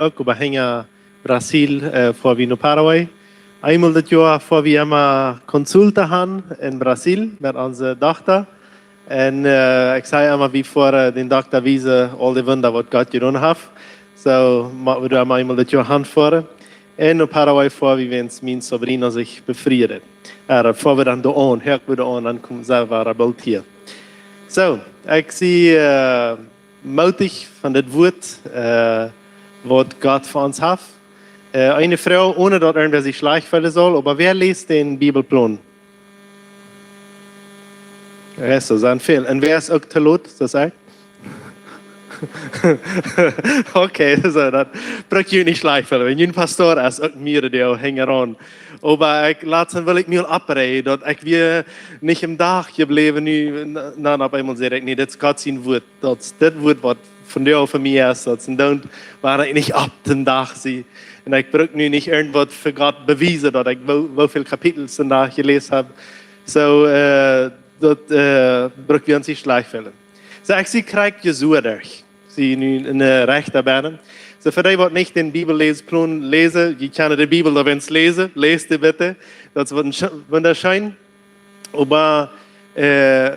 ook over Brasil, voor we naar Paraguay. Einmal das Jahr, voor we immer Konsulte haben in Brasil mit unserer Tochter. Und ich sage immer, wie vor den Doktor wiesen, all die Wunder, was Gott getan hat. So, machen wir einmal das Jahr handfahren. Und in Paraguay vor, wie wenn mein Sobrino sich befriedet. Vor wir dann da an, hört wir da an, dann kommt selber bald hier. So, ich sehe mutig von dem Wort, was Gott für uns hat. Eine Frau, ohne dass irgendwer sich schlecht fühlen soll, aber wer liest den Bibelplan? Ja, so sind viel. Und wer ist auch zu laut, das sagt? Okay, so, das braucht ihr nicht schlecht fühlen. Wenn ihr ein Pastor ist, auch mir, der hängt an. Aber laatst will ich mir abreden, dass ich wir nicht im Dach geblieben, dann auf einmal sage ich, nee, das ist Gott sein Wort. Das Wort, was von dir auf mir ist. Und dann war ich nicht ab dem Dach. Und ich brauche nicht irgendwas für Gott beweisen, dass ich wo viele Kapitel danach gelesen habe. So, das braucht wir uns nicht schlecht fühlen. So, ich sehe, kriegt Jesua durch. Sie in der rechten Bären. So, für die, die nicht den Bibellesplan lesen, die können die Bibel da wenn lesen, lest die bitte. Das ist wunderschön. Aber der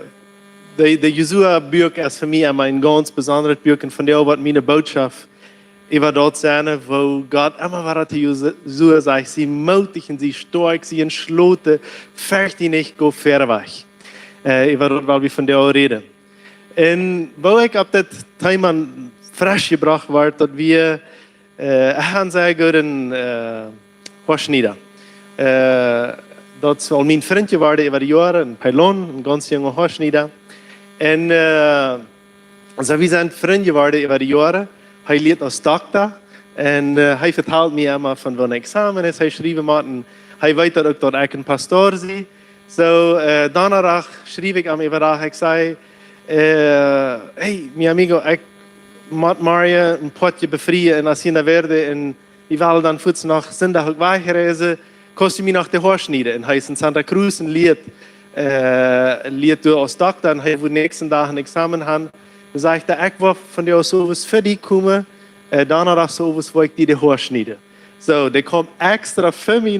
Jesua-Buch ist für mich ein ganz besonderes Buch. Und von der was meine Botschaft über dort sein, wo Gott immer war, zu Jesua sagt, sie mutig und sie stark, sie entschlossen, fertig nicht, go fair weg. Über dort, weil wir von der auch reden. Und wo ich auf das Thema frisch gebracht wurde, dass wir haben sehr guten Horschnieder. Das soll mein Freund geworden über die Jahre, ein Pylon, ein ganz junger Horschnieder. Und also wir sind Freunde geworden über die Jahre. Er lebt als Doktor und er vertelt mir immer von wann Examen ist. Er schrieb mir, er weiß auch, dass ich ein Pastor bin. So, danach schrieb ich ihm über, ich sage, hey, mi amigo, ich muss Maria ein Potje befreien und als ich da werde und ich will dann kurz nach Sonntag wegreisen, kannst du mich nach der Horschniede. Und er ist in Santa Cruz ein Lied als Doktor und er wird nächsten Tag ein Examen haben. Dann sage ich, ich will von dir sowas für dich kommen, danach sowas, wo ich die Horschniede. So, der kommt extra für mich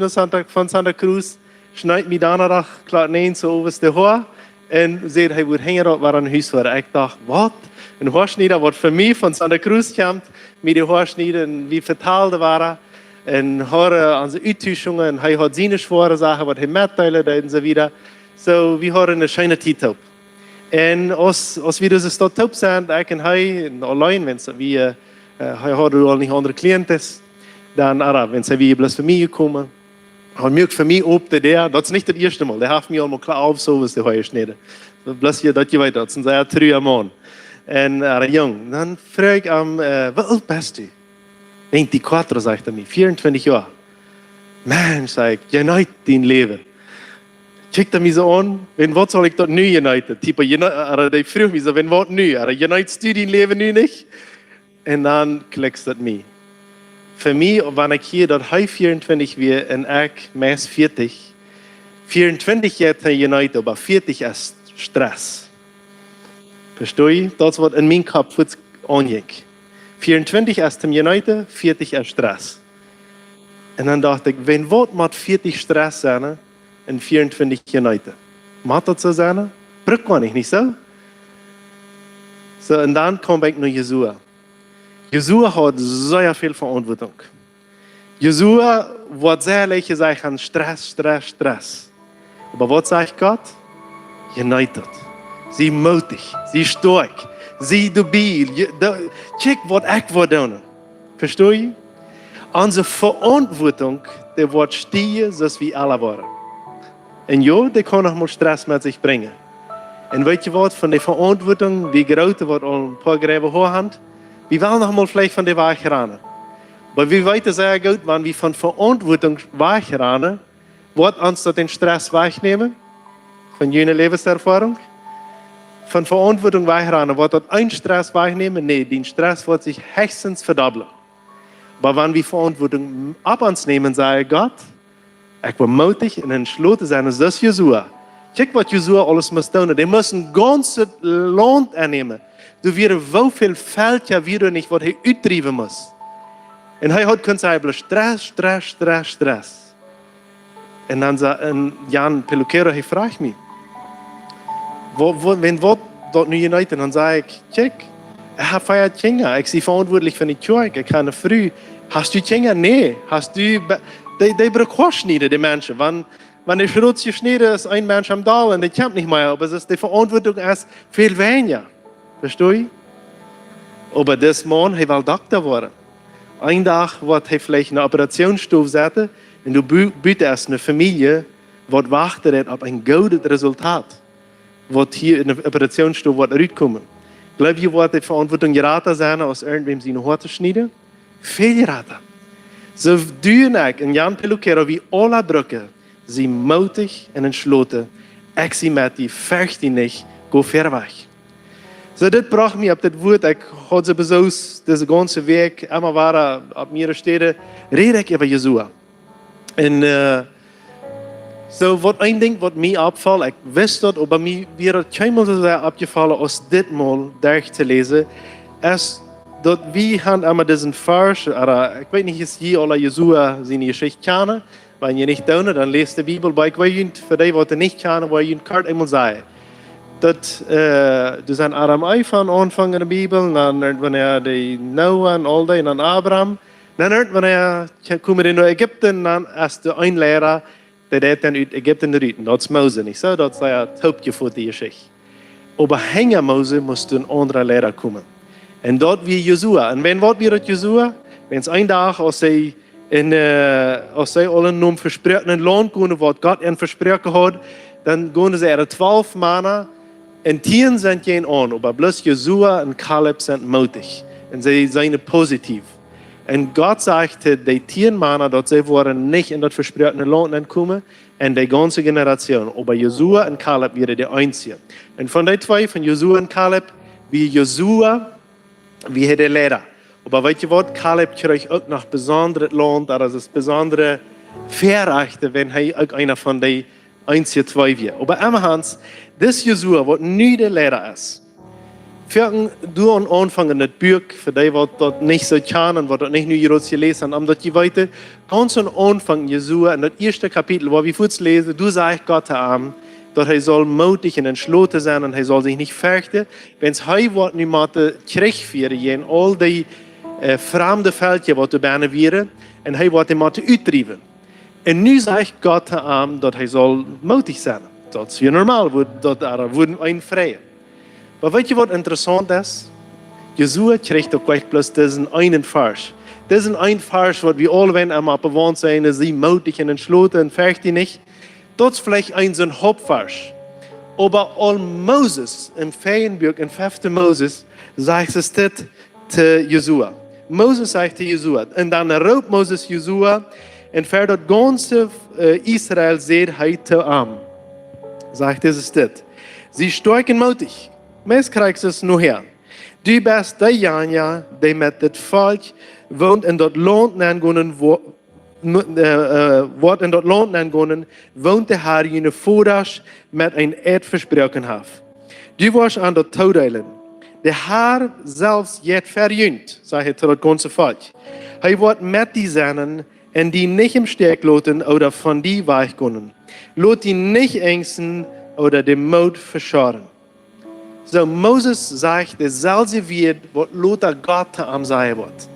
von Santa Cruz, schneidet mich danach klar nein, sowas der Haar. Und sagt, er wird hängen, war ein Haus war. Ich dachte, was? Ein Haarschneider, was für mich von Santa Cruz kommt, mit den Haarschneidern, wie verteilt war. Und hören unsere Eintäuschungen, er hat seine schwere Sachen, was er mitteilt und so weiter. So, wir haben eine schöne Zeit. Und als wir das dort top sind, ich und er, allein, wenn wir, er hat auch nicht andere Klienten, dann, wenn sie wie bloß für mich kommen, han mjukt för mig upp det där. Det är inte det första mål. Det har haft mig om att klara av så vis det har jag snedde. Så blås jag det jag vet att sen så jag 3 mån. En är ung. Dann frag am vad old best du? 24 sagt er mir. 24 år. Man, sag ich, unite din Leben. Kickt er mich so an, wenn was soll ich dort nu unite? Typ, der fragt mich so, wenn was nu? Unitest du dein Leben nu nicht? Und dann klickst du mich. Für mich, wenn ich hier dort 24 wir und ich meist 40. 24 jetzt unite, aber 40 ist Stress. Verstehe ich? Das wird in meinem Kopf angeht. 24 ist unite, 40 ist Stress. Und dann dachte ich, wenn was mit 40 Stress sein, in 24 unite. Macht das so sein? Brückt man nicht so? So, und dann komme ich nach Jesua. Jesua hat sehr viel Verantwortung. Jesua wird sehr leicht sagen, Stress. Aber was sagt Gott? United. Sie mutig, sie stark, sie stabil. Check, was ich will tun. Verstehe ich? Unsere Verantwortung, die wird stehen, so wie alle waren. Und ja, die kann auch mal Stress mit sich bringen. Und weet je wat, von der Verantwortung, wie groß wird ein paar Gräber haben, wir wollen noch mal vielleicht von der Weg ran. Aber wir weiter sehr gut, wenn wir von Verantwortung weg ran, wird uns den Stress wegnehmen, von jener Lebenserfahrung. Von Verantwortung weg ran, wird dort ein Stress wegnehmen? Nee, den Stress wird sich höchstens verdoppeln. Aber wenn wir Verantwortung ab uns nehmen, sage Gott, ich war mutig und entschlossen sein, das ist Jesua. Check, was Jesua alles muss tun. Die müssen ganzes Land annehmen. Du wirst so viel Feld ja wieder nicht, was er uitdrijven muss. Und er hat konstant Stress. Und dann sagt Jan Peluquero, er fragt mich, wenn wir dort nu uniten, dann sage ich, check, ich habe feiert Kinder, ich bin verantwortlich für die Kirche, ich kann früh. Hast du Kinder? Nee. Hast du, die brauchen nicht, die Menschen. Wenn die Schrotz geschnitten ist, ein Mensch am Tag und die kommt nicht mehr, aber es ist die Verantwortung ist viel weniger. Verstehst du? Aber das Mann, er will Doktor werden. Ein Tag wird er vielleicht eine Operationsstufe setzen und du bietest eine Familie, die wartet auf ein gutes Resultat, was hier in der Operationsstufe rauskommen. Glaub je wird die Verantwortung geraten sein, aus irgendwem sie eine Horte schneiden? Viel geraten. So du und ich, und Jan Peluquero, wie alle drücken, sie mutig und entschlossen. Ich sie mit die fürchte nicht, go ver weg. So, das braucht mich auf das Wort. Ich habe so besonders diesen ganzen Weg, immer war auf mir Städte, rede ich über Jesua. Und so, was ein Ding, was mir abfällt, ich weiß das, aber mir wäre keinmal so sehr abgefallen, als das mal durchzulesen, ist, dass wir haben immer diesen Vers, oder ich weiß nicht, ist hier alle Jesua seine Geschichte kennen. Wenn ihr nicht tun, dann lest die Bibel bei euch, für die, die nicht kennen, wo ihr könnt einmal sagen. Dat dus aan Adam Eifan aanvangen in de Bijbel, dan wanneer de Noah en al die, en dan Abraham, dan wanneer komen in Egypte, dan is de een leraar, die deed dan uit Egypte eruit. Dat is Mozes niet zo, dat is het hoopje voor die geschichte. Aber hängen Mozes moest een andere leraar komen. En dat weer Josua. En wenn wat weer dat Josua, wenn es een dag als zij allen versprochen in land kunnen, wat God hen versprochen had, dan gaan ze er 12 mannen. En 10 sind geen aan, aber bloß Josua und Caleb sind mutig. Und sie sind positiv. Und Gott sagte, die 10 Männer, dass sie waren nicht in das versprochene Land kommen, und die ganze Generation. Aber Josua und Caleb wären die einzigen. Und von den zwei, von Josua und Caleb, wie Josua, wie der Lehrer. Aber weißt du was, Caleb kriegt auch noch besonderes Land, das ist besondere Verrechte, wenn er auch einer von den einzigen zwei wird. Aber immerhin, das Josua, was nie der Lehrer ist, für du an Anfang in das Buch, für die, die das nicht so kennen, die das nicht nur jetzt gelesen haben, dass die weiter, ganz am Anfang Josua, in das erste Kapitel, wo wir kurz lesen, du sagst Gott an, dass er soll mutig und entschlossen sein und er soll sich nicht fürchten, wenn es heute nicht mehr Krieg führen, in all die fremde Felder, die du beinen wären, und er wird immer auftreiben. Und nu sagt Gott an, dass er soll mutig sein. Dat is weer normaal, dat er worden een vrije. Maar weet je wat interessant is? Josua krijgt ook echt plus diesen einen Vers. Diesen einen Vers, wat we alle einmal bewohnt zijn, is sie mutig en entschlossen en fürchte nicht. Dat is vielleicht ein so ein Hauptvers. Aber all Moses im Ferienbuch, in 5. Moses, sagt es das zu Josua. Moses sagt zu Josua. Und dann raubt Moses Josua und für das ganze Israel seht heute an. Sagt es das. Sie stark und mutig. Meist kriegst es nur her. Du bist der Janja, der mit dem Volk wohnt in dort Land nennen, wordt in dat land nennen, woont der Herr in Vordasch mit ein Eid versprochen hat. Du warst an dat Toudeilen. Der Herr selbst jet verjünt, sagt er zu dat ganze Volk. Er wird mit die Seinen, en die nicht im Steg lassen oder von die weich können. Lot die nicht ängsten oder den Mut verscharen. So Moses sagt, derselbe wird, was Lothar Gott am sein wird.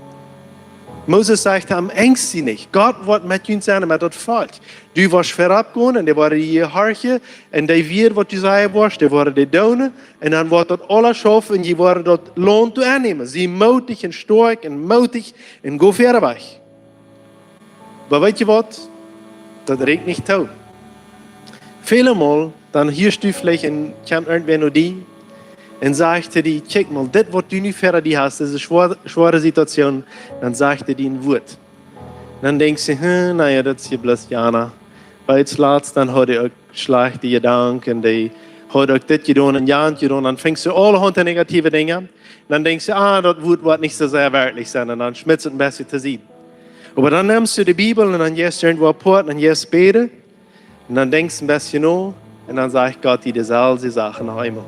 Moses sagt am Ängst sie nicht. Gott wird mit uns sein, mit das Volk. Du wirst vorabgehen und der war die Harche und der wird, was du sagen wirst, der war die Done und dann wird das alles schaffen und die werden das Lohn zu annehmen. Sie mutig und stark und mutig und go fährt weg. Aber weißt du was? Das regt nicht tau. Viele Mal, dann hörst du vielleicht und kommt irgendwer noch die und sagt dir, check mal, das, was du nicht für die hast, das ist eine schwere Situation, dann sagt er dir ein Wort. Dann denkst du, naja, das ist hier bloß Jana. Weil jetzt latzt, dann hat er auch schlechte Gedanken, und die hat auch das getan und Jan getan, dann fängst du alle Hunde negative Dinge. Dann denkst du, das Wort wird nicht so sehr wörtlich sein, und dann schmitzt es ein bisschen zu sehen. Aber dann nimmst du die Bibel und dann gehst du irgendwo apart und dann gehst du beten und dann denkst du ein bisschen nach und dann sagt Gott dir dieselbe Sache noch einmal.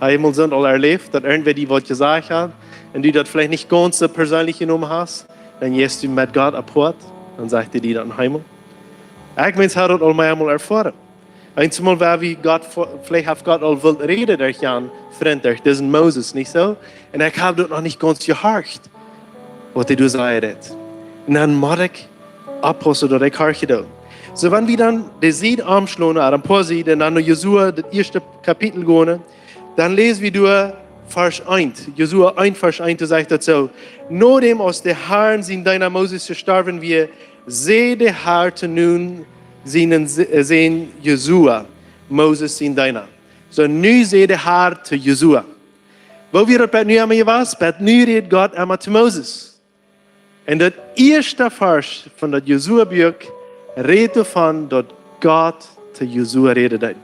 Einmal sind alle erlebt, dass irgendwer die was gesagt hat und du das vielleicht nicht ganz so persönlich genommen hast. dan gehst du met God apart, dan zegt hij die dan hemel. Ik mens had het al mij eenmaal ervaren. Eenmaal waar we God, vielleicht heeft God al wild reden durch Jan, vriend, durch diesen Moses, nicht so? En ik heb dat nog niet ganz gehoord, wat hij zei dat. En dan moet ik oppassen dat ik hoor gedaan. So, wenn wir dann die Seite anschlagen, ein paar Seiten, und dann noch Josua, das erste Kapitel gehen, dann lesen wir durch Vers 1. Josua 1, Vers 1, da sagt das so: Nachdem aus der Herrn sind deiner Moses gestorben, wir sehen der Herr nun sehen Josua, Moses sind deiner. So, nu sehen der Herr zu Josua. Wo wir das nu einmal was, bet nu redet Gott einmal zu Moses. Und das erste Vers von der Josua-Buch redet davon, dass Gott zu Josua redet.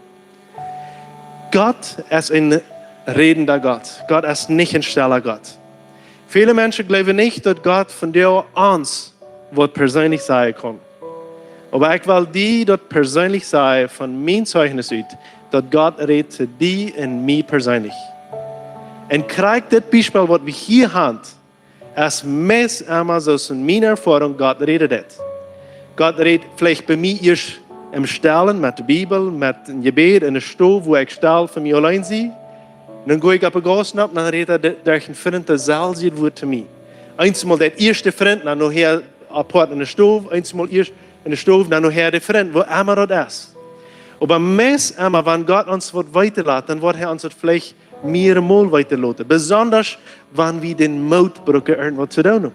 Gott ist ein redender Gott. Gott ist nicht ein stiller Gott. Viele Menschen glauben nicht, dass Gott von dir uns was persönlich sagen kann. Aber ich will die das persönlich sagen von meinem Zeugnis aus, dass Gott redet zu dir und mir persönlich. Und krieg das Beispiel, was wir hier haben, als meist einmal so in meiner Erfahrung, Gott redet. Gott redet vielleicht bei mir erst im Stillen mit der Bibel, mit dem Gebet in der Stube, wo ich still für mich allein sehe. Dann gehe ich auf den Gassen ab, dann redet er durch einen Freund, der selber Wort zu mir. Einmal der erste Freund, dann nachher apart in der Stube, einmal erst in der Stube, dann nachher der Freund, wo immer das ist. Aber meist einmal, wenn Gott uns was weiterlässt, dann wird er uns das vielleicht mehrmals weiterlassen. Besonders, wenn wir den Mut brauchen, irgendwas zu tun.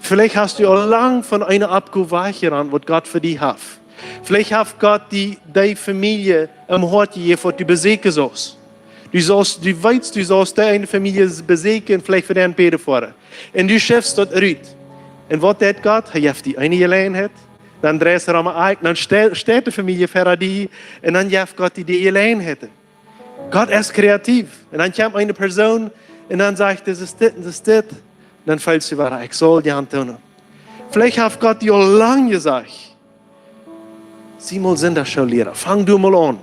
Vielleicht hast du auch lang von einer abgewichen, was Gott für dich hat. Vielleicht hat Gott deine Familie im Hort gegeben, was du besiegen sollst. Du weißt, du sollst deine Familie besiegen, vielleicht für den Beten fahren. Und du schaffst das ruhig. Und was hat Gott? Er hat die eine Gelegenheit, dann drehst du am Eik, dann steht die Familie für dich, und dann hat Gott die Gelegenheit. Gott ist kreativ. Und dann kommt eine Person, und dann sagt, das ist das, das ist das. Dann fällt du weiter, ich soll die Hand tun. Vielleicht hat Gott dir lange gesagt, sieh mal sind das schon Lehrer, fang du mal an.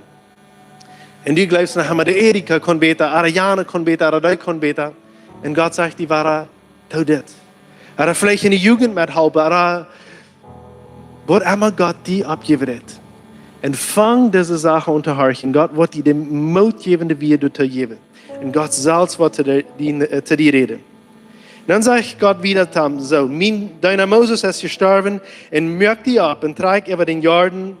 Und du glaubst, nachher der Erika kann beten, Ariane kann beten, Aradai kann beten. Und Gott sagt, die war tu das. Oder vielleicht in der Jugend mithelfen, oder was immer Gott dir abgegeben hat. Und fang diese Sache unterhorchen. Gott wird dir den Mut geben, wie du zu geben. Und Gott selbst wird zu dir reden. Dann sagt Gott wieder so, deiner Moses ist gestorben und merkt die ab und trägt über den Jordan,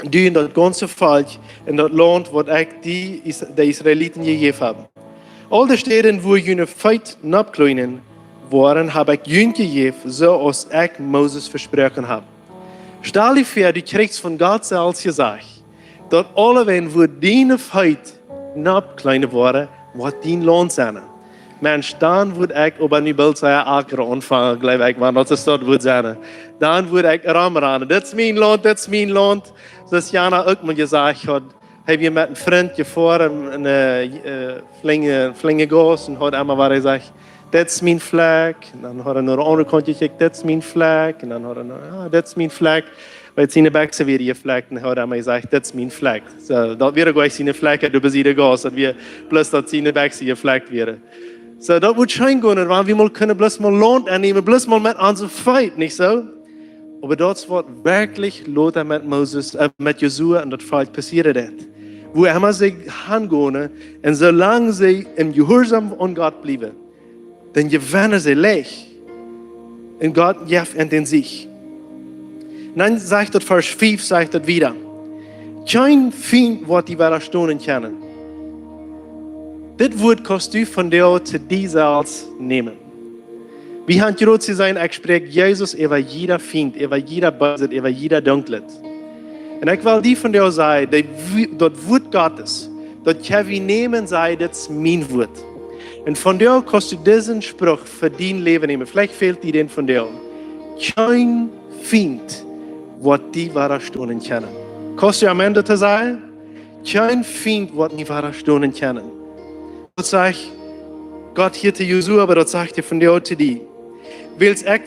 die in das ganze Volk, in das Land, was ich die Israeliten gegeben habe. All die Städte, wo jene Feit abkleinen waren, habe ich jene gegeben, so als ich Moses versprochen habe. Stell dir vor, du kriegst von Gott selbst gesagt, dass alle, wo deine Feit abkleinen waren, was dein Land sein. Mensch, dann würde ich op een beeld zijn akker ontvangen, geloof ik, want dat is dat wordt zijn. Dan würde ich rammen. Dat is mijn land, dat is mijn land. Zoals Jana ook mal gesagt hat, heb je met een vriend gefahren in een flinge gas en had einmal waar hij zegt, dat is mijn vlek. En dan had hij naar de andere kant gekeken, dat is mijn vlek. En dan had hij ja, dat is mijn vlek. Weil seine Bäckse wieder gefleckt und hat einmal gesagt, das ist mein Fleck. So, das wäre gleich seine Flecke, du bist der Gas, dass wir bloß dass seine Bäckse gefleckt wäre. So, das wird schön gehen, weil wir mal können bloß mal Land annehmen, bloß mal mit unserem Feind, nicht so? Aber das wird wirklich Lothar mit Moses, mit Josua und das Volk passiert hat. Wo immer sie hingehen und solange sie im Gehorsam an Gott bleiben, dann gewinnen sie leicht. Und Gott gibt ihnen sich. Dann sagt das Vers 5, sagt das wieder. Kein Feind wird die Widerstanden kennen. Das Wort kannst du von dir zu dir selbst nehmen. Wie hat Gott zu sein, ich spreche Jesus über jeder Feind, über jeder Böse, über jeder Dunklet. Und ich will die von dir sagen, das Wort Gottes, das kann wir nehmen, sei das mein Wort. Und von dir kannst du diesen Spruch für dein Leben nehmen. Vielleicht fehlt dir den von dir. Kein Feind wird die Widerstanden kennen. Kannst du am Ende zu sagen? Kein Feind wird die Widerstanden kennen. Das sagt Gott hier zu Josua, aber das sagt er von dir zu dir. Willst ich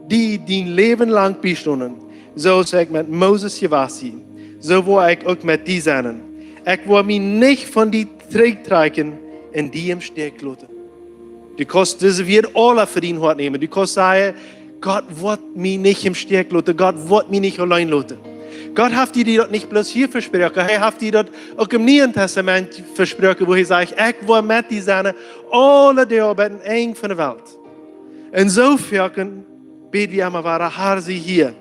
die dein Leben lang bestehen, so als ich mit Moses gewesen, so wo ich auch mit dir sein. Ich will mich nicht von die Träg tragen und die im Steg lassen. Du kannst diese wird alle für ihn heute nehmen. Du kannst sagen, Gott wird mich nicht im Stich lassen. Gott wird mich nicht allein lassen. Gott hat dir das nicht bloß hier versprochen. Er hat dir das auch im Neuen Testament versprochen, wo er sagt, ich will mit dir sein, alle die arbeiten eng von der Welt. Insofern beten wir immer weiter, Herr, sie hier.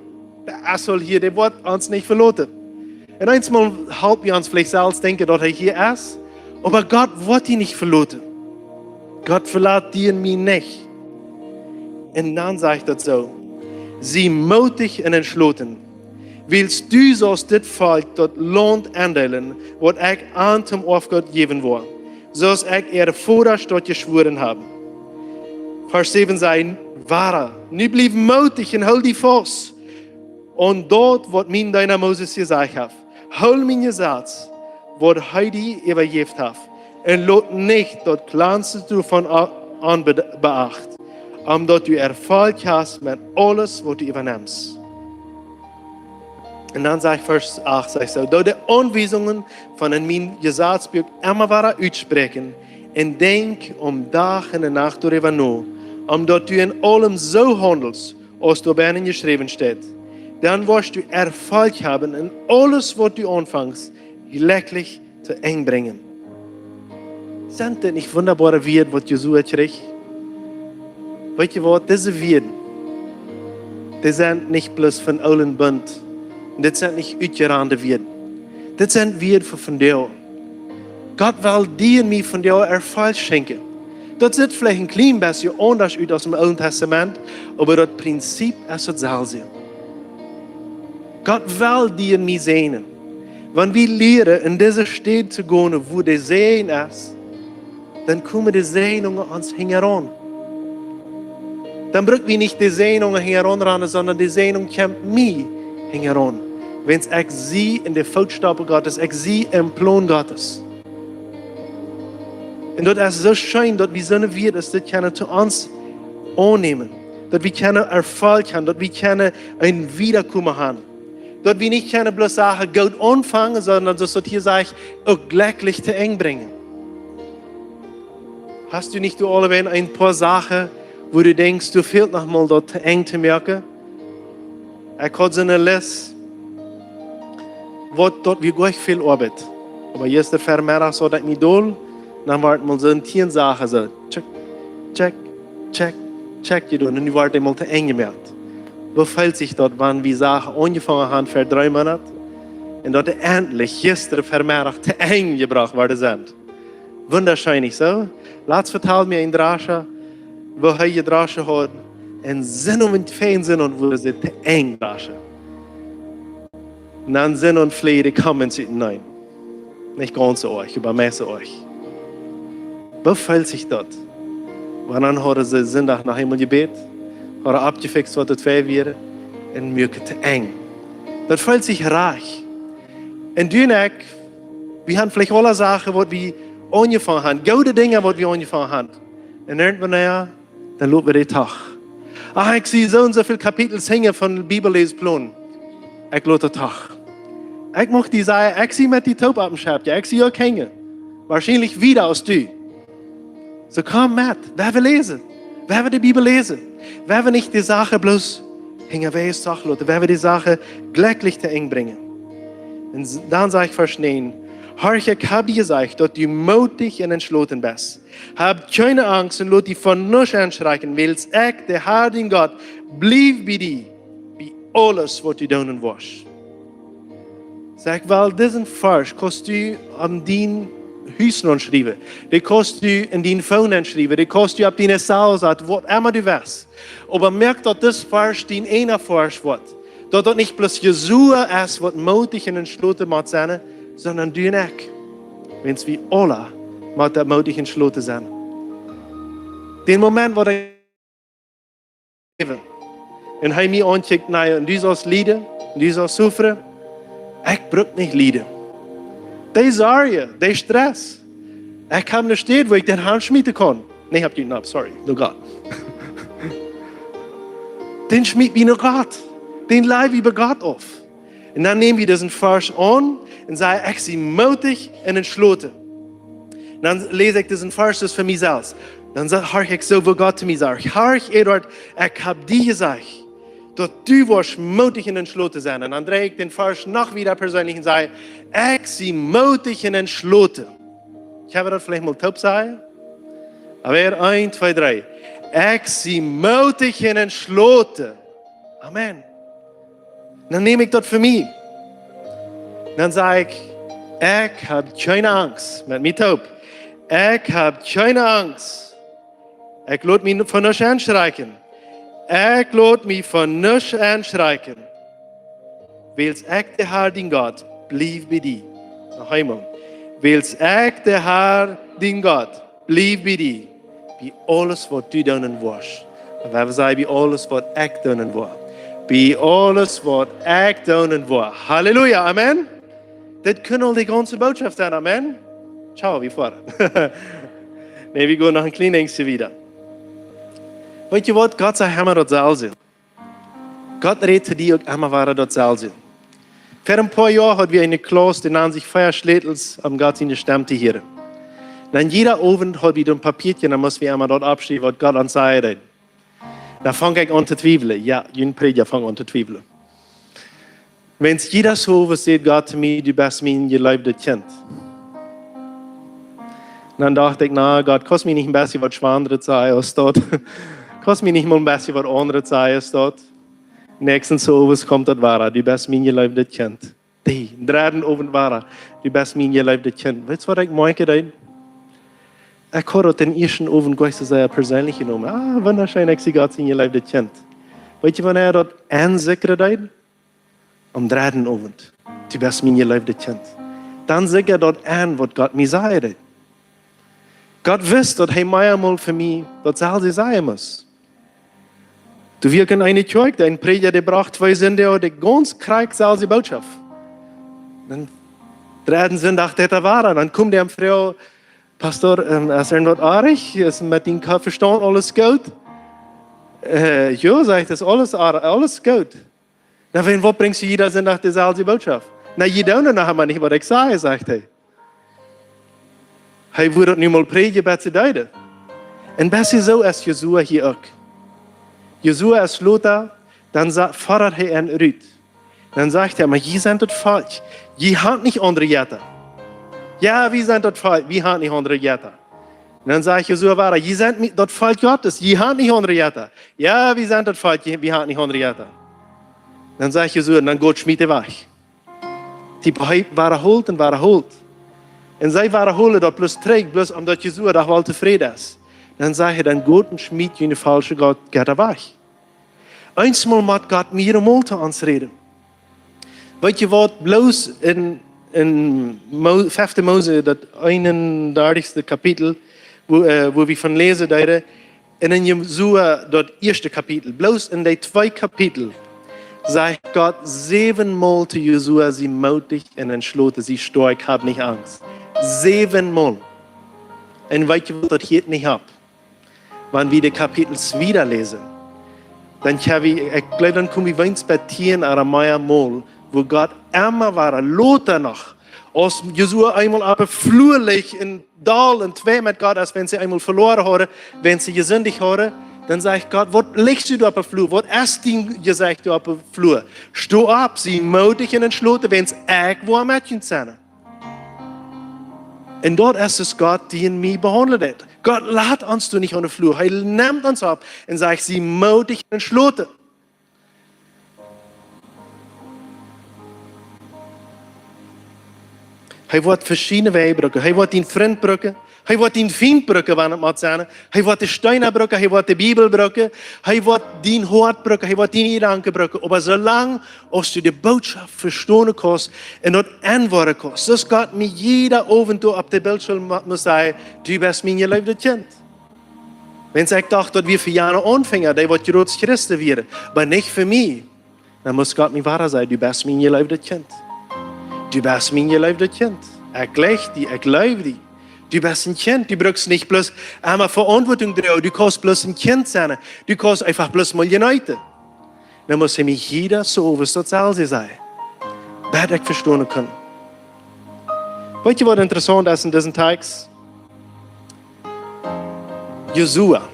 Er soll hier, der wird uns nicht verlassen. Und einmal halb wir uns vielleicht selbst denken, dass er hier ist, aber Gott wird ihn nicht verlassen. Gott verlässt dir und mich nicht. Und dann sagt das so, sie mutig und entschlossen. Willst du zoals dit volk tot land aandelen, wat ik aan hem of God geven wil, zoals ik voordat tot geschworen heb. Vers 7 zei, ware, nu blijf mutig en hou die vast. En dat wat mijn deiner Moses gezegd heeft. Hou mijn gezet, wat hij die overgeeft heeft. En laat niet dat kleinste ervan aan beacht, omdat u erfolg hebt met alles wat u übernimmst. En dan zegt vers 8, zegt zo, door de aanwijzingen van mijn gezadsbuik immer weer uitspreken, en denk om dag en nacht door na, omdat u in allem zo handelt, als er bijna geschreven staat. Dan wirst du Erfolg haben in alles, wat du anfängst, glücklich zu eng bringen. Sind das nicht wunderbare Werte, was Jesua kriegt? Weet je wat, diese Werte, die sind nicht bloß von allen Bund. Dit zijn niet uitgeraande Werte. Dit zijn Werte von dir. Gott will dir und mir von dir Erfolg schenken. Das sieht vielleicht ein klein bisschen anders aus dem Alten Testament, aber das Prinzip ist dasselbe. Gott will dir und mir segnen. Wenn wir lernen, in diese Städte zu gehen, wo der Segen ist, dann kommen die Segnungen uns heran. Dann brauchen wir nicht die Segnungen heran, sondern die Segnung kommt mir heran. Wenn ich sie in den Fußstapfen Gottes, ich sie im Plan Gottes. Und das ist so schön, dass wir so eine Werte, dass wir zu uns annehmen. Dass wir keine Erfolg haben, dass wir keine ein Wiederkommen haben. Dass wir nicht keine bloß Sachen Gott anfangen, sondern dass hier sagt, auch glücklich zu eng bringen. Hast du nicht du alle ein paar Sachen, wo du denkst, du fehlt noch mal dort eng zu merken? Ich hatte so eine Liste, wo dort wie gleich viel Arbeit. Aber jetzt der Vermehrer so, dass ich doll, dann warten mal so ein 10 Sachen so, check, check, check, check, und dann warten mal zu eng gemerkt. Wo fällt sich dort, wann wir Sachen angefangen haben für 3 Monate und dort endlich gestern Vermehrer zu eng gebracht worden sind. Wunderschön, nicht so? Lass vertell mir ein Drasche, wo er gedrasche hat, en Sinn und Fernsehen und wo sie zu eng draschen. Und dann Sinn und Pflege kommen sie hinein. Nicht ganz zu euch, übermesse euch. Wo fällt sich dort? Wann hat sie Sonntag nach Himmel gebet? Hat abgefixt, was das wäre? Und mir zu eng. Das fällt sich reich. Und du und ich, wir haben vielleicht alle Sachen, die wir angefangen haben. Gute Dinge, die wir angefangen haben. Und irgendwann, dann loben wir den Tag. Ach, ich sehe so und so viele Kapitel hängen von Bibellesplan. Ich lobe den Tag. Ich möchte die sagen, ich sehe mit die Taub auf dem Schäbchen. Ich sehe auch hängen. Wahrscheinlich wieder als du. So komm mit, wer will lesen? Wer will die Bibel lesen? Wer will nicht die Sache bloß hängen, wer ist Sache, Leute? Wer will die Sache glücklich zu eng bringen? Und dann sage ich verstehen, Horch, ich habe dir gesagt, dass du mutig und entschlossen bist. Hab keine Angst und lass dich von nichts anschrecken, weil ich, der Herr, dein Gott, blieb bei dir, bei alles, was du tun wirst. Sag, weil diesen Vers kannst du an dein Häuschen schreiben, den kannst du in dein Phone schreiben, den kannst du auf deine Saal, was immer du willst. Aber merk, dass das Vers dein einer Vers wird. Dass das nicht bloß Jesua ist, was mutig und entschlossen muss sein, sondern du und ich. Wenn es wie alle mit der mutig entschlossen sind. Den Moment, wo der und er mich ancheckt, naja, und du sollst leiden, und du sollst suffern, ich brauche nicht leiden. Die Sorge, der Stress. Ich habe nicht stehen, wo ich den Hand schmieden kann. Nee, ich habe die Namen, sorry, nur Gott. Den schmied wie nur Gott. Den leih über Gott auf. Und dann nehmen wir diesen Vers an und sagen, ich bin mutig und entschlossen. Dann lese ich diesen Vers für mich selbst. Dan hoor ik zo wat God te mij zegt. Hoor Eduard, ik heb die gezegd. Dat du was mutig en entschloten zijn. En dan draai ik den vers nog weer persoonlijk en zei, ik zie mutig en entschloten. Gaan we dat vielleicht mal top zeggen? Alweer 1, 2, 3. Ik zie mutig en entschloten. Amen. Dan neem ik dat voor mij. Dan zeg ik heb geen angst. Met mij top. Ik heb geen angst. Ik laat me van niets aanschrijken. Ik laat me van niets aanschrijken. Wils ik de Heer dien God, blijf bij die. Nog eenmaal. Wils ik de Heer dien God, blijf bij die. Bij alles wat u doen was. En we zeggen bij alles wat ik doen was. Bij alles wat ik doen was. Halleluja, amen. Dit kan al die ganze boodschap zijn, amen. Ciao, wie vor. Nee, we gaan nog een klein dingetje wieder. Weet je wat? God zei immer datzelfde. God redt zu dir auch immer weiter datzelfde. Vor ein paar Jahren hatten wir eine Klasse, die nannte sich Feierschlädels am Gott in der Stammte hier. Dann jeder Abend hat wieder ein Papierchen, dann müssen wir einmal dort abschreiben, was Gott uns sagt. Dann fange ich an zu zweifeln. Ja, jeden Prediger fängt an zu zweifeln. Wenn es jeder so was sagt, Gott zu mir, du bist mein geliebtes Kind. Dann dachte ich, na Gott, kannst mir nicht ein bisschen was Schwaneres sagen als dort. Kannst mir nicht mal ein bisschen was anderes sagen als dort. Nächstens so was kommt das wahr, du bist mein geliebtes Kind. Die, dritten Abend wahr, du bist mein geliebtes Kind. Weißt du, was ich meine? Ich habe den ersten Abend gleich so sehr persönlich genommen. Ah, wunderschön, ich sehe Gott sein geliebtes Kind. Weißt du, wann dort ansickert hat? Am dritten Abend. Du bist mein geliebtes Kind. Dann sickert dort an, was Gott mir sagt. Gott wusste, dass er mir einmal für mich dasselbe sagen muss. Du wirken eine Zeug, ein Prediger, der braucht 2 Sünde und der ganz kriegt selbe Botschaft. Dann dritten Sonntag, das war dann kommt der Frau, Pastor, ist irgendwas arg? Ist mit dem Verstand alles gut? Ja, sagt das alles gut. Na, was bringst du jeder Sonntag dieselbe Botschaft? Na, jeder nachher mal nicht, was ich sage, sagt er. Hij wordt het nu mal predigen bij zijn duiden. En best zo is Josua hier ook. Josua is Lothar, dann fordert er ihn uit. Dann sagt er, aber je sind das falsch. Je hat nicht andere Jätter. Ja, wir sind das falsch. Wir haben nicht andere Jätter. Dann sagt Josua weiter, je sind das falsch Gottes. Je hat nicht andere Jätter. Ja, wir sind das falsch. Wir haben nicht andere Jätter. Dann sagt Josua, dann Gott schmiede weg. Die waren holt und waren holt. En zij waren holen dat plus terug, plus omdat Jezua daar wel tevreden is. Dan zeg je, dan God schmiedt je een falsche God, gaat er weg. Eensmaal moet God meer en meer te ons reden. Weet je wat, bloos in 5 Mose, dat 31ste kapitel, wo we van lezen daar, en in Jezua dat eerste kapitel, bloos in die 2 kapitel, sagt Gott 7-mal zu Josua, sie mutig und entschlossen, sie stark, hab nicht Angst. 7-mal. Und weißt du, was das hier nicht hab? Wenn wir die Kapitel wieder lesen, dann habe ich glaube, dann kommen wir weins bei 10 oder mehr Mal, wo Gott immer war, Lothar noch, als Josua einmal aber flurlich in Dal und 2 mit Gott, als wenn sie einmal verloren haben, wenn sie gesündigt haben, dann sagt Gott, was legst du da auf der Flur? Was hast du gesagt auf der Flur? Steh ab, sie mutig und entschlossen, wenn es irgendwo Mädchen sind. Und dort ist es Gott, die in mich behandelt hat. Gott lädt uns nicht an der Flur. Er nimmt uns ab und sagt, sie mutig und entschlossen. Er wird verschiedene Wege brücken. Er wird den Freund brücken. Er wird den Feind brücken, wenn es mal sein. Er wird die Steine brücken. Er wird die Bibel brücken. Er wird den Hort brücken. Er wird den Gedanken brücken. Aber solange du die Botschaft verstehen kannst und dort antworten kannst, dass Gott mir jeder Abend auf der Bildschirm muss sagen, du bist mein geliebtes Kind. Wenn ich dachte, dass wir für Jahre anfangen, der wird groß Christen werden, aber nicht für mich, dann muss Gott mir wahr sagen, du bist mein geliebtes Kind. Du bist mein geliebtes Kind. Ich liebe dich, ich liebe dich. Du bist ein Kind, du brauchst nicht bloß einmal Verantwortung drauf, du kannst bloß ein Kind sein, du kannst einfach bloß mal united. Dann muss mich jeder so was dasselbe sein. Werde ich verstehen können. Weißt du, was interessant ist in diesen Tagen? Joshua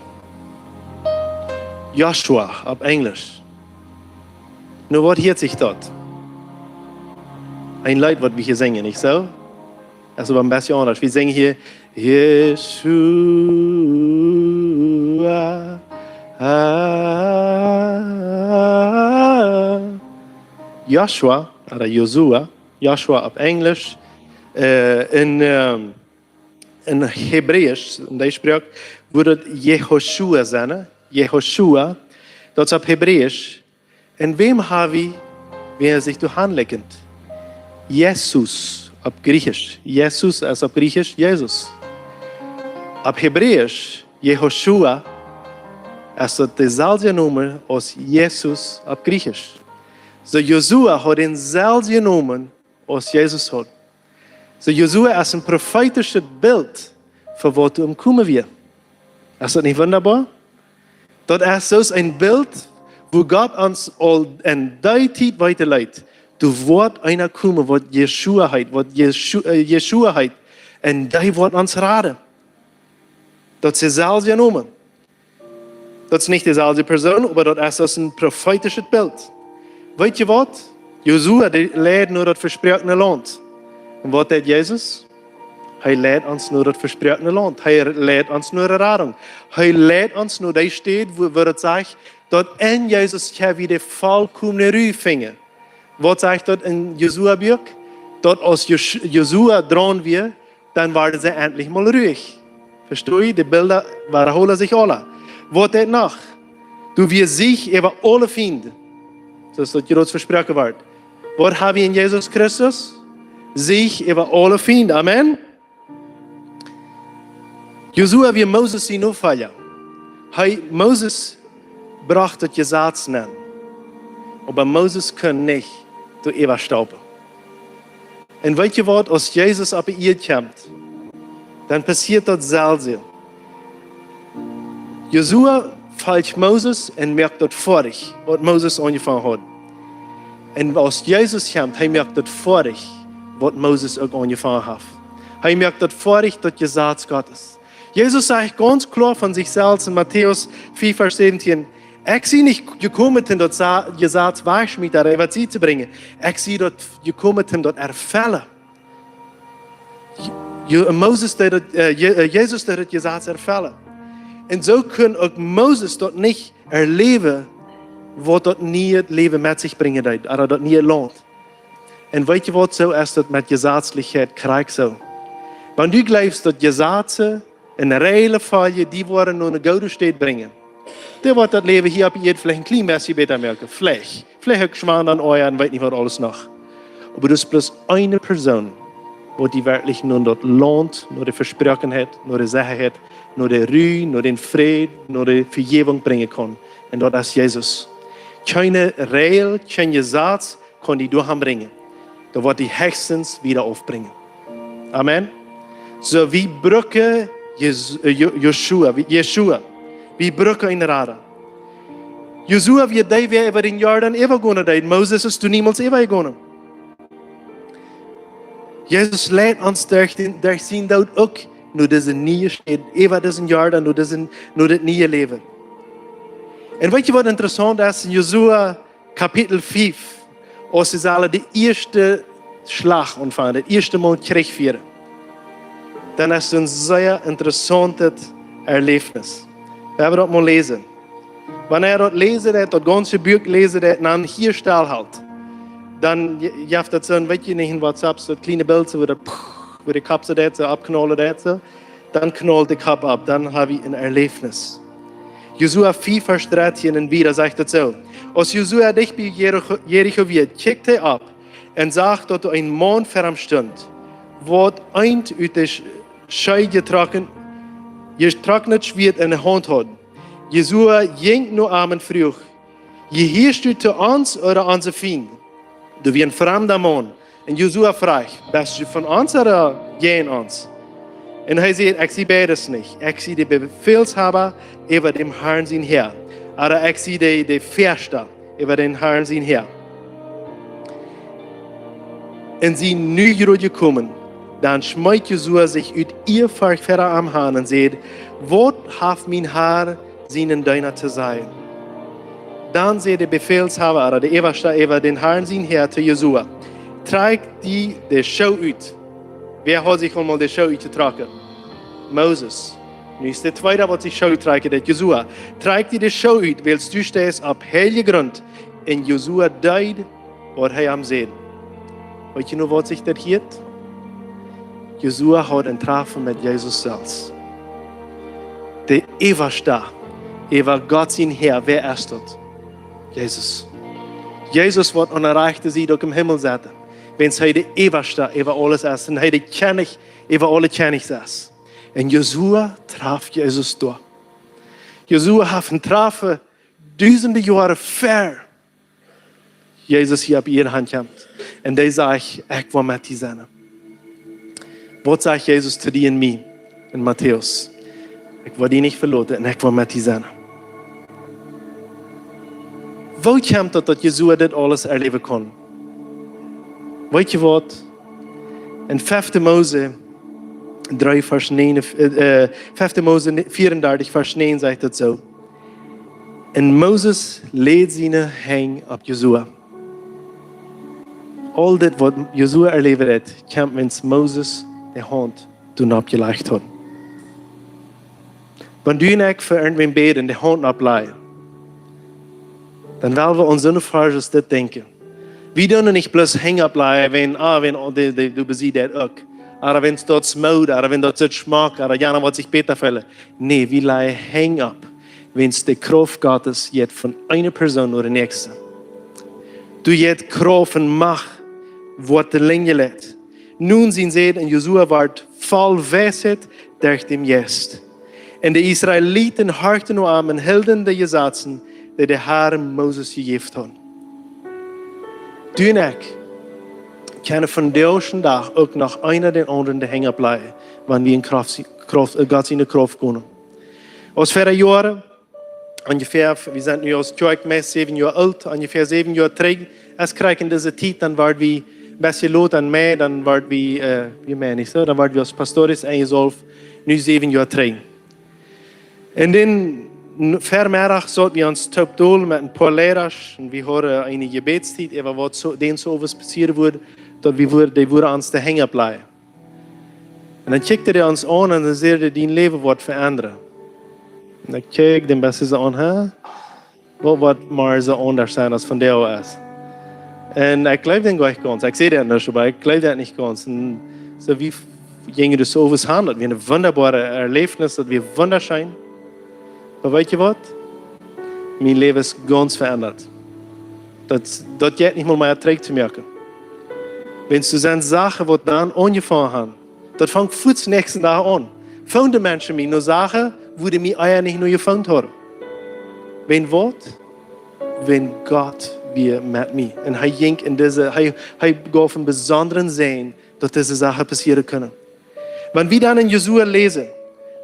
auf Englisch. Nur was hört sich dort? Ein Lied, was wir hier singen, nicht so? Das ist aber ein bisschen anders. Wir singen hier Yeshua. Joshua, oder Joshua auf Englisch, in Hebräisch, in der Sprache, würde Jehoshua sein. Jehoshua, das ist auf Hebräisch. In wem habe wer sich durch anlegend? Jesus, auf Griechisch. Jesus ist auf Griechisch Jesus. Auf Hebräisch, Jehoshua, ist dieselbe Nummer als Jesus auf Griechisch. So Josua hat denselben Namen als Jesus hat. So Josua ist ein prophetisches Bild für was du umkommen wird. Ist das nicht wunderbar? Das ist so ein Bild, wo Gott uns all in der Zeit weiterleitet. Du wirst einer kommen, was Jeshua heißt, und der wird uns raten. Das ist dieselbe Nummer. Das ist nicht dieselbe Person, aber das ist ein prophetisches Bild. Weet je wat? Josua leidt nur das versprochene Land. Und was tut Jesus? Er leidt uns nur das versprochene Land. Er leidt uns nur Erradung. Er leidt uns nur, da steht, wo es sagt, dass in Jesus wieder vollkommene Ruhe fingen. Was sagt dort in Josua-Buch? Dort als Josua dran wir, dann waren sie endlich mal ruhig. Versteht ihr? Die Bilder wiederholen sich alle. Was tut noch? Du wirst sich über alle finden. Das ist das versprochen wird. Was haben wir in Jesus Christus? Sich über alle finden. Amen. Josua wie Moses ihn auffallen. Moses brachte das Gesetz nennen. Aber Moses kann nicht durch Eva stauben. Und weißt du was, als Jesus auf die Erde kommt, dann passiert das selbe. Josua fällt Moses und merkt das vorig, was Moses angefangen hat. Und als Jesus kommt, er merkt das vorig, was Moses auch angefangen hat. Er merkt das vorig, das Gesetz Gottes. Jesus sagt ganz klar von sich selbst in Matthäus 4, Vers 17, ich bin nicht gekommen, das Gesetz wegschmieden, der Revazie zu bringen. Ich bin dort gekommen, das erfüllen. Jesus, das Gesetz erfüllen. Und so kann auch Moses dort nicht erleben, was dort nie Leben mit sich bringen wird, oder dort nie lohnt. Und weißt du, was so ist, das mit Gesetzlichkeit kriegt so? Wenn du glaubst, dass Gesetze in der reellen Fall, die wollen nur eine gute Stadt bringen, der wird das Leben hier ab jetzt vielleicht ein klein bisschen besser merken. Vielleicht hat Geschmack an euch und weiß nicht, was alles noch. Aber das ist bloß eine Person, die wirklich nur dort lohnt, nur die Versprechen hat, nur die Sicherheit, nur die Ruhe, nur den Frieden, nur die Vergebung bringen kann. Und dort ist Jesus. Keine Regel, kein Gesetz kann die durchbringen. Da wird die höchstens wieder aufbringen. Amen. So wie Brücke Jeshua, wie Brücke in Rada. Josua wird die weer über den Jordan übergehen. Moses ist du niemals übergegangen. Jesus lädt uns durch sein Tod auch nur diese neue steht, über diesen Jordan, nur das neue Leben. Und weißt du, was interessant ist? In Josua Kapitel 5, als sie alle die erste Schlacht anfangen, das erste Mal Krieg führen. Dann ist es ein sehr interessantes Erlebnis. Wir haben das mal lesen. Wenn dort lesen, das ganze Buch lesen, dann hier stillhält, dann jaft das so ein, weiß ich nicht, in WhatsApp, so kleine Bilder, wo die Kapsel so abknallen, dann knallt die Kap ab, dann habe ich ein Erlebnis. Josua 4, Vers 13 und wieder sagt es so. Als Josua dicht bei Jericho wird, checkt er ab und sagt, dass ein Mann vor ihm stund, wo ein aus der Schei getrocknet Schwert in der Hand hat. Josua ging nur Abend früh. Gehörst du zu uns oder unsere Feinde? Du bist ein fremder Mann. Und Josua fragt, bist du von uns oder gegen uns? Und er sagt, ich sehe beides nicht. Ich sehe den Befehlshaber über dem Herrn sein Herr. Oder ich sehe den Fürster über den Herrn sein Herr. Und sie sind nie gekommen, Dan smijt Josua zich uit ihr Volk verder am Haan en zegt, wat heeft mijn Haar zijn deiner te zijn? Dan zei de befeelshaber, de Everste over den Herrn zijn Heer te Josua, trek die de show uit. Wer hat sich einmal de show uitgetragen? Moses. Nu is de tweede wat zich show uittrekken, dat Josua. Trek die de show uit, wils du stehst op heilige grond. En Josua deed wat hij am zegt. Weet je nou wat zich dat hielt? Josua had een treffen met Jezus zelfs. De Everste, over Gott zijn Heer, wer ist dat? Jezus. Jezus wordt onderreicht sie ook im Himmel zetten. Wenn hij de Everste over alles ist en hij de König over alle Königs ist. En Josua traf Jezus door. Josua heeft een treffen duizenden jaren ver. Jezus hier op ihre Hand komt. En die zegt, ik wil met die zijn. Wat zegt Jezus te die en mij in Matthäus? Ik wil die niet verlaten en ik wil met die zijn. Hoe komt het dat Josua dit alles erleven kon? Weet je wat? In 5 Mose 3 vers 9, 5 Mose 34 vers 9 zegt het zo. En Moses leed zijn hang op Josua. Al dit wat Josua erleven heeft, kwam wens Moses de hand toen opgelegd had. Wanneer du en ik voor irgendwen beden, de hand opleggen, dan willen we ons onverschillig dit denken. We doen niet plus hang opleggen, wenn du beziet dat ook. Oder wenn es dort smaut, oder wenn dort schmeckt, oder jana wat sich beter fällt. Nee, wir leihen hang up, wenn es die Kraft Gottes jetzt von einer Person oder der nächsten. Du jetzt Kraft und Macht, wird der Linie lädt. Nun sind sie in Josua ward voll Weisheit durch dem Jest. Und die Israeliten horchten nur an und hielten die Gesetzen, die der Herr Moses gegeben hat. Du und ich können von diesem Tag auch nach einer den anderen hängen bleiben, wenn wir in Gott seine Kraft kommen. Aus 4 Jahren, ungefähr, wir sind nu als Kirchmess 7 Jahre alt, ungefähr 7 Jahre zurück, als kriegen diese Zeit, dann waren wir ein bisschen lot an mehr, dann waren wir, wie meine ich so, dann waren wir als Pastores eingesolft, nu 7 Jahre zurück. Und dann, vermiddag sollten wir uns top doel met een paar leraars, en we horen een gebedstijd, over wat so, denen so was passieren wordt, dat die worden ons te hängen blijven. En dan kijkt hij ons aan en dan zegt hij, die leven wordt veranderen. En dan kijkt hij best zo aan, hè? Wat wordt maar zo anders zijn als van jou is. En ik geloof dat niet ganz. Ik zie dat niet, maar ik geloof dat niet ganz. En so wie gingen dus zo was aan, dat we een wunderbare erlevenis, dat we wunderschijn. Maar weet je wat? Mijn leven is ganz veranderd. Dat gaat niet meer terug te merken. Wenn du dann Sachen, die dann angefangen haben, das fängt vor dem nächsten Tag an. Viele Menschen mir nur Sachen, wo die mir eigentlich nicht nur gefunden haben. Wenn was? Wenn Gott wir mit mir. Und er ging in diese, er gab einen besonderen Sehen, dass diese Sachen passieren können. Wenn wir dann in Josua lesen,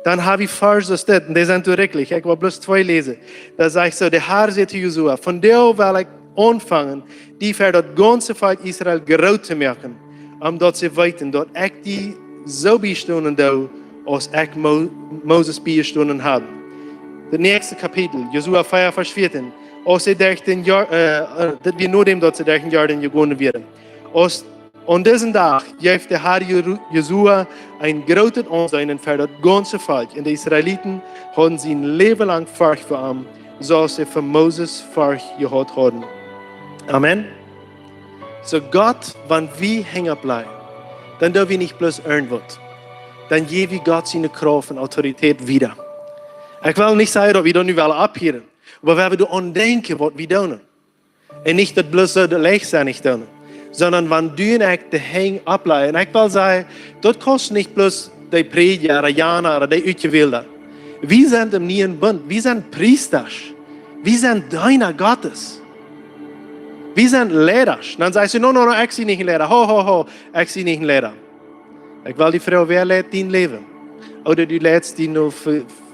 dann habe ich Verse steht, und die sind wirklich, ich will bloß 2 lesen. Da sage ich so, der Herr sagt zu Josua, von der will ich anfangen, die für das ganze Volk Israel groß zu machen, omdat sie weten, dass ich die so bestunden habe, als ich Moses bestunden habe. Das nächste Kapitel, Josua 4, Vers 14. Als sie durch den Jahr, das wir nur dem, dass sie durch den Jahr gewonnen werden. An diesem Tag gibt der Herr Josua ein großes Ansehen für das ganze Volk. Und die Israeliten haben sie ein Leben lang Furcht vor ihm, so sie für Moses Furcht gehabt haben. Amen. So Gott, wenn wir hängen bleiben, dann dürfen wir nicht bloß irgendwas. Dann geben wir Gott seine Kraft und Autorität wieder. Ich will nicht sagen, dass wir das nicht abhören, aber wenn wir an denken, was wir tun. Und nicht, dass bloß so leicht sein nicht tun. Sondern wenn du und ich die Hänge ableiten. Ich will sagen, das kostet nicht bloß die Prediger, die Jana oder die Ausgewählten. Wir sind im neuen Bund. Wir sind Priester. Wir sind Diener Gottes. Wir sind Lehrer. Dann sagst du, no, ich bin nicht ein Lehrer. Ho, ich bin nicht ein Lehrer. Ich will die Frau, wer lädt dein Leben? Oder du lädst die nur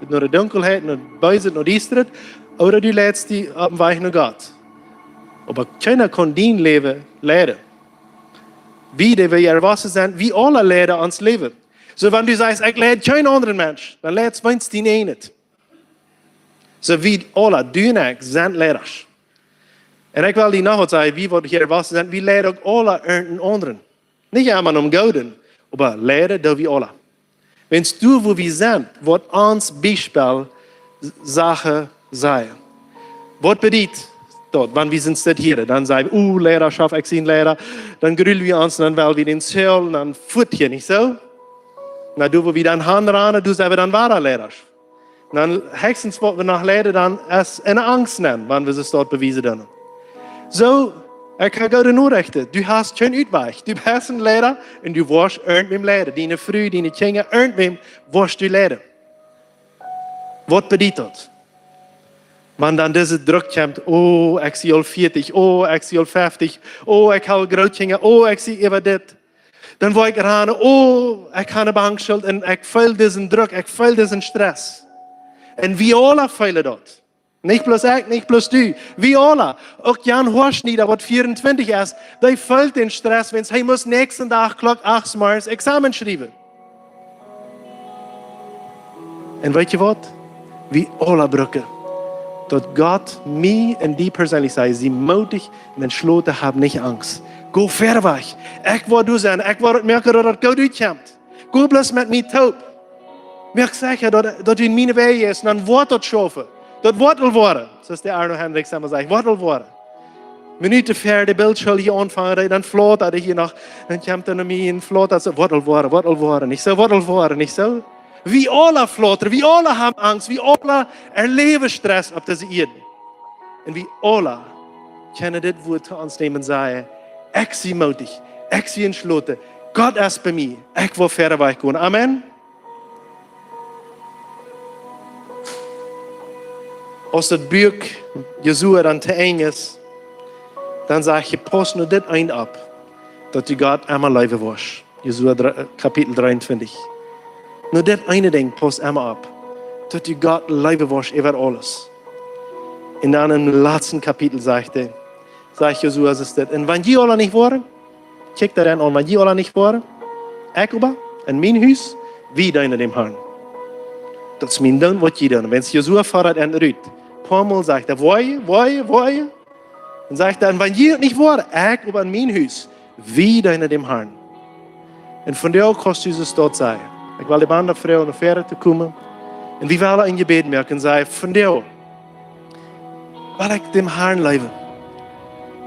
der Dunkelheit, nur Böse, nur Düster. Oder du lädst die auf dem Weg nach Gott. Aber keiner kann dein Leben lehren. wie die wir erwachsen sind, wie alle leiden ans Leben. So, wenn du sagst, ich leid kein anderen Mensch, dann leidst du die nicht. So, wie alle, du und ich, sind Leiders. Und ich will dir noch sagen, wie wir hier erwachsen sind, wir leiden auch alle einen anderen. Nicht einmal um Golden, aber leiden da wir alle. Wenn du, wo wir sind, wird uns Beispiel Sache sein. Was bedeutet dort, wenn wir sind hier, dann sagen wir, Lehrerschaft, ich bin Lehrer, dann grüllen wir uns, dann wollen wir den Zell, dann führt hier nicht so. Na, du, wo wir dann Hand ran, du sagst, dann war er Lehrer. Dann höchstens, was wir nach Lehrer dann als eine Angst nennen, wenn wir es dort beweisen können. So, ich kann gar nur rechten. Du hast keinen Ausweg. Du bist ein Lehrer und du wirst irgendwem Lehrer. Deine Frau, deine Kinder, irgendwem wirst du Lehrer. Was bedeutet das? Wenn dann dieser Druck kommt, ich sehe al 40, ich sehe al 50, ich habe Großkinder, ich sehe über das. Dann will ich ran, ich habe eine Bankschuld und ich fühle diesen Druck, ich fühle diesen Stress. Und wir alle fühlen das. Nicht bloß ich, nicht bloß du. Wir alle. Auch Jan Horschnieder, der 24 ist, der fühlt den Stress, wenn er muss nächsten Tag Klock 8 Uhr Examen schreiben. Und weißt du was? Wir alle brücken. Dass Gott mir und die persönlich sagt, sie mutig und entschlossen haben, nicht Angst. Go ver weg. Ich will du sein. Ich will merken, dass Gott durchkommt. Go bloß mit mir taub. Merk sicher, dass du in meine Wege ist, und dann wird das schaffen. Das wird worden. So ist der Arno Hendricks immer sagt, wird worden. Minuten für die Bildschule hier anfangen, dann float er hier noch, dann kommt er noch mir und float er so, wird worden. Nicht so, wird worden, nicht so. Wir alle flottern, wir alle haben Angst, wir alle erleben Stress auf dieser Erde. Und wir alle können das Wort zu uns nehmen und sagen, ich bin mutig, ich bin entschlossen, Gott ist bei mir, ich will fairer gehen. Amen. Als das Buch Jesua dann zu eng ist, dann sage ich, pass nur das ein ab, dass du Gott einmal leben wirst. Jesua Kapitel 23. Nur das eine Ding, pass einmal ab, dass du Gott leben wirst über alles. In einem letzten Kapitel sagt Jesua, ist das. Und wenn die alle nicht waren, check da an, wenn die alle nicht waren, ich aber, in mein Haus, wie deine dem Herrn. Das ist mein Ding, was jeder. Wenn es Jesua fordert und rührt, ein paar Mal sagt er, woje. Und sagt er, wenn ihr nicht war, ich über mein Haus, wie deine dem Herrn. Und von der kannst du es dort sein. Ich will die andere Frau nach Fähre zu kommen. Und wir wollen ein Gebet merken und sagen, von der will ich dem Herrn leben.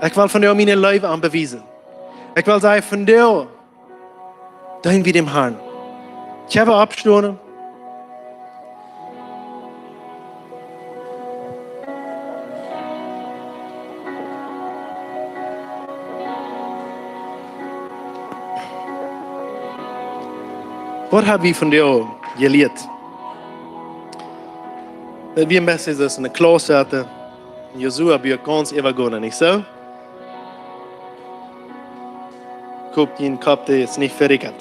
Ich will von der meine Leben anbeweisen. Ich will sagen, von der dienen wir dem Herrn. Ich habe Abstunden. Was haben wir von dir gelernt? Wir müssen das in der Klasse hatten. Jesua wird ganz übergehen, nicht so? Guckt ihn, Kopf, der ist nicht verrickert.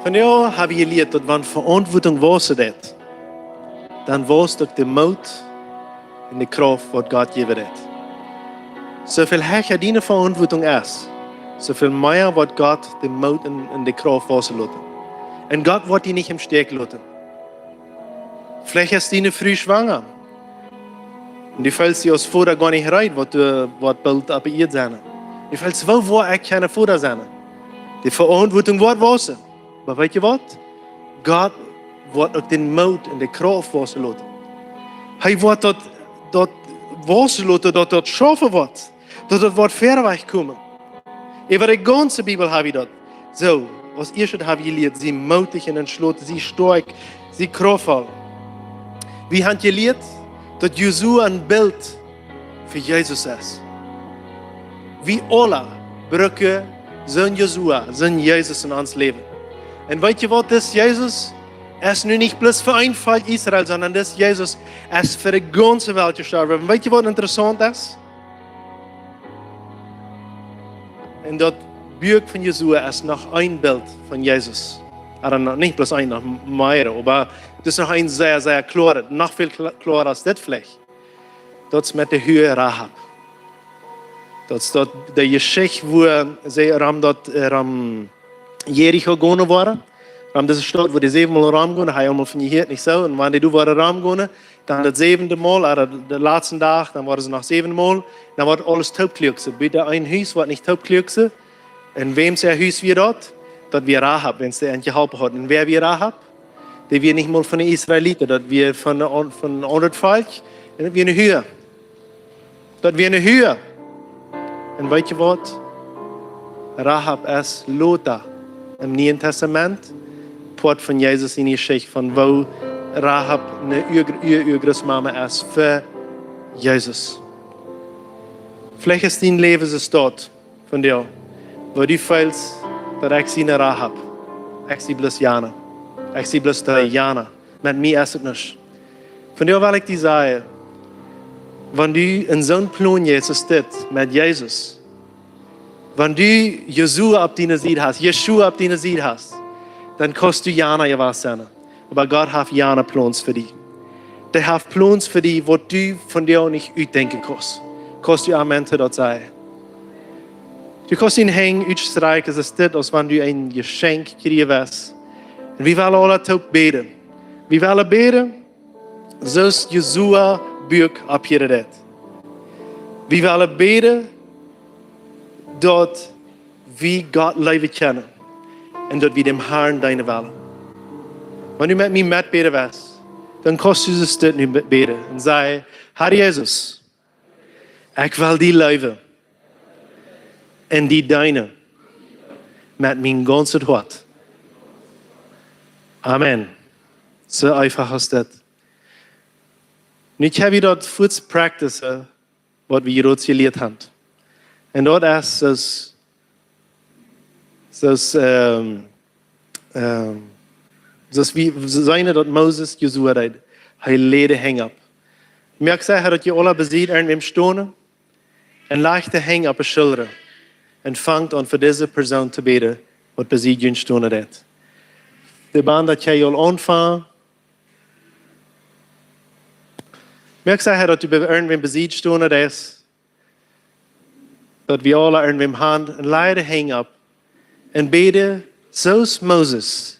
Von dir habe ich gelernt, dass wenn Verantwortung was ist, dann was durch den Mut und die Kraft, was Gott gegeben hat. So viel höher deine Verantwortung ist, so viel mehr wird Gott den Mut und die Kraft lassen. Und Gott wird dich nicht im Stich lassen. Vielleicht ist deine früh schwanger. Und du fühlst dich als Vater gar nicht rein, was Bild ab ihr sein. Du fühlst, wo ich keine Vater sein. Die Verantwortung wird was. Aber weißt du was? Gott wird auch den Mut und die Kraft lassen. Er wird dort was lassen, dort schaffen wird. Dort wird Fairweg kommen. Über die ganze Bibel habe ich das. So, als erstes habe ich gelernt, sie mutig und entschlossen, sie stark, sie kraftvoll. Wir haben gelernt, dass Jesua ein Bild für Jesus ist. Wir alle brauchen so ein Jesua, so ein Jesus in uns Leben. Und weißt du was, das Jesus ist nun nicht bloß für ein Volk Israel, sondern das Jesus ist für die ganze Welt gestorben. Und weißt du was interessant ist? Und das Buch von Jesua ist noch ein Bild von Jesus. Also nicht bloß ein, noch mehr, aber das ist noch ein sehr, sehr klares, noch viel klarer als das vielleicht. Das ist mit der Höhe Rahab. Dat is dat de Geschichte, wo sie dort Jericho gegangen waren. Diese Stadt, wo die 7-mal Ram gehen, habe ich einmal von hier nicht so. Und wenn die waren Ram gehen, dann das 7. Mal, oder der letzten Tag, dann war es noch 7 Mal, dann war alles taubklügse. Bitte ein Haus war nicht taubklügse. Und wem sein Haus wir dort? Dort wir Rahab, wenn es der eigentlich geholfen hat. Und wer wir Rahab? Die wir nicht mal von den Israeliten, dort wir von anderen Volk, dort wir eine Höhe. Dort wir eine Höhe. Und weißt du was? Rahab ist Lothar im Neuen Testament. Port von Jesus in die Geschichte, von wo Rahab eine Urgroßmama ist für Jesus. Vielleicht ist dein Leben es dort von dir, wo du fühlst, dass ich sie eine Rahab, ich sie bloß Jana, ich sie bloß der Jana, mit mir ist es nicht. Von dir will ich dir sagen, wenn du in so einem Plan jetzt bist mit Jesus, wenn du Jesua auf deiner Seite hast, Yeshua auf deiner Seite hast, dann kannst du Jana ja was sein. Aber Gott hat Jana Plans für dich. Der hat Plans für dich, wo du von dir auch nicht ausdenken kannst. Kannst du Amen dort sein. Du kannst ihn hängen, ausstreichen, es ist das, als wenn du ein Geschenk kriegen wirst. Und wir wollen alle taub beten. Wir wollen beten, so ist Jesua Buch ab hier das. Wir wollen beten, dort wie Gott Leben kennen. Und dort wie dem Herrn deine Welle. Wenn du mit mir mitbeten wirst, dann kannst du das dort nicht beten und sagen, Herr Jesus, ich will die Leben und die deine mit meinem ganzen Hart. Amen. So einfach ist das. Und ich habe dort kurz Practice, was wir dort gelehrt haben. Und dort ist es das wie seine dort Moses Jesua deit. Hij leerde hang ab. Mir gesagt dat je alle bezieht irgendwem stonen en leichte hang op een schilder en fangt an für diese Person zu beten, wat bezieht je stonen dat. De baan dat jij al aanvangt. Mir gesagt dat je irgendwem bezieht stonen dat, dat we alle irgendwem hand en leide hang ab en beten zoals Moses